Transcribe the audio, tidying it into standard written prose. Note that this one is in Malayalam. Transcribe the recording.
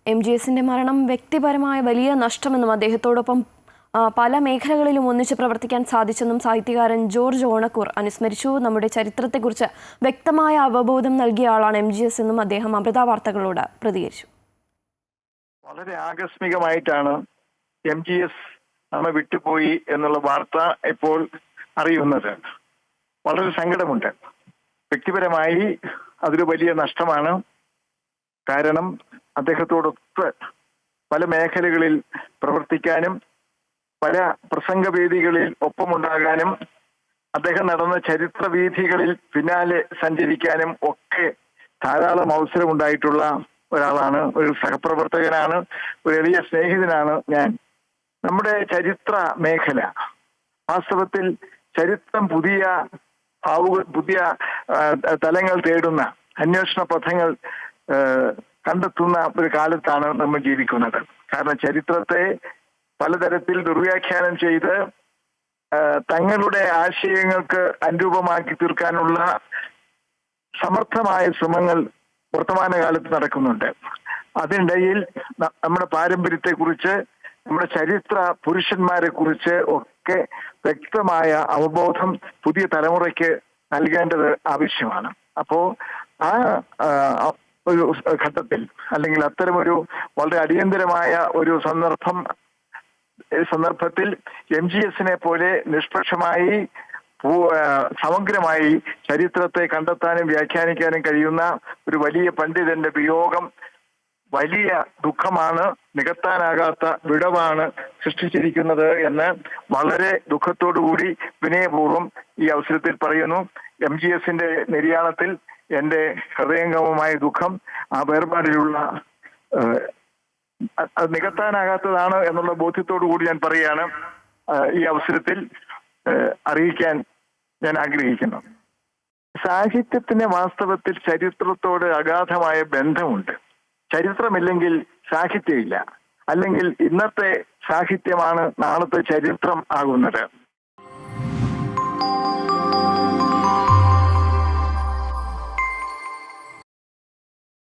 MGSന്റെ മരണം വ്യക്തിപരമായ വലിയ നഷ്ടമെന്നും അദ്ദേഹത്തോടൊപ്പം പല മേഖലകളിലും ഒന്നിച്ച് പ്രവർത്തിക്കാൻ സാധിച്ചെന്നും സാഹിത്യകാരൻ ജോർജ് ഓണക്കൂർ അനുസ്മരിച്ചു. നമ്മുടെ ചരിത്രത്തെക്കുറിച്ച് വ്യക്തമായ അവബോധം നൽകിയ ആളാണ് MGS എന്നും അദ്ദേഹം അമൃത വാർത്തകളോട് പ്രതികരിച്ചു. വളരെ ആകസ്മികമായിട്ടാണ് MGS നമ്മെ വിട്ടുപോയി എന്നുള്ള വാർത്ത ഇപ്പോൾ അറിയുന്നത്. വളരെ സങ്കടമുണ്ട്. വ്യക്തിപരമായി അതൊരു വലിയ നഷ്ടമാണ്. കാരണം അദ്ദേഹത്തോടൊത്ത് പല മേഖലകളിൽ പ്രവർത്തിക്കാനും പല പ്രസംഗവേദികളിൽ ഒപ്പമുണ്ടാകാനും അദ്ദേഹം നടന്ന ചരിത്രവീഥികളിൽ പിന്നാലെ സഞ്ചരിക്കാനും ഒക്കെ ധാരാളം അവസരമുണ്ടായിട്ടുള്ള ഒരാളാണ്, ഒരു സഹപ്രവർത്തകനാണ്, ഒരു എളിയ സ്നേഹിതനാണ് ഞാൻ. നമ്മുടെ ചരിത്ര മേഖല വാസ്തവത്തിൽ ചരിത്രം പുതിയ തലങ്ങൾ തേടുന്ന അന്വേഷണ പഥങ്ങൾ കണ്ടെത്തുന്ന ഒരു കാലത്താണ് നമ്മൾ ജീവിക്കുന്നത്. കാരണം ചരിത്രത്തെ പലതരത്തിൽ ദുർവ്യാഖ്യാനം ചെയ്ത് തങ്ങളുടെ ആശയങ്ങൾക്ക് അനുരൂപമാക്കി തീർക്കാനുള്ള സമർത്ഥമായ ശ്രമങ്ങൾ വർത്തമാനകാലത്ത് നടക്കുന്നുണ്ട്. അതിനിടയിൽ നമ്മുടെ പാരമ്പര്യത്തെക്കുറിച്ച്, നമ്മുടെ ചരിത്ര പുരുഷന്മാരെ കുറിച്ച് ഒക്കെ വ്യക്തമായ അവബോധം പുതിയ തലമുറയ്ക്ക് നൽകേണ്ടത് ആവശ്യമാണ്. അപ്പോ ആ ഒരു ഘട്ടത്തിൽ, അല്ലെങ്കിൽ അത്തരമൊരു വളരെ അടിയന്തരമായ ഒരു സന്ദർഭത്തിൽ MGSനെ പോലെ നിഷ്പക്ഷമായി സമഗ്രമായി ചരിത്രത്തെ കണ്ടെത്താനും വ്യാഖ്യാനിക്കാനും കഴിയുന്ന ഒരു വലിയ പണ്ഡിതന്റെ വിയോഗം വലിയ ദുഃഖമാണ്, നികത്താനാകാത്ത വിടവാണ് സൃഷ്ടിച്ചിരിക്കുന്നത് എന്ന് വളരെ ദുഃഖത്തോടുകൂടി വിനയപൂർവ്വം ഈ അവസരത്തിൽ പറയുന്നു. MGSന്റെ നിര്യാണത്തിൽ എന്റെ ഹൃദയംഗമമായ ദുഃഖം ആ വേർപാടിലുള്ള അത് നികത്താനാകാത്തതാണ് എന്നുള്ള ബോധ്യത്തോടു കൂടി ഞാൻ പറയുകയാണ്. ഈ അവസരത്തിൽ അറിയിക്കാൻ ഞാൻ ആഗ്രഹിക്കുന്നു. സാഹിത്യത്തിന് വാസ്തവത്തിൽ ചരിത്രത്തോട് അഗാധമായ ബന്ധമുണ്ട്. ചരിത്രമില്ലെങ്കിൽ സാഹിത്യമില്ല. അല്ലെങ്കിൽ ഇന്നത്തെ സാഹിത്യമാണ് നാളത്തെ ചരിത്രം ആകുന്നത്.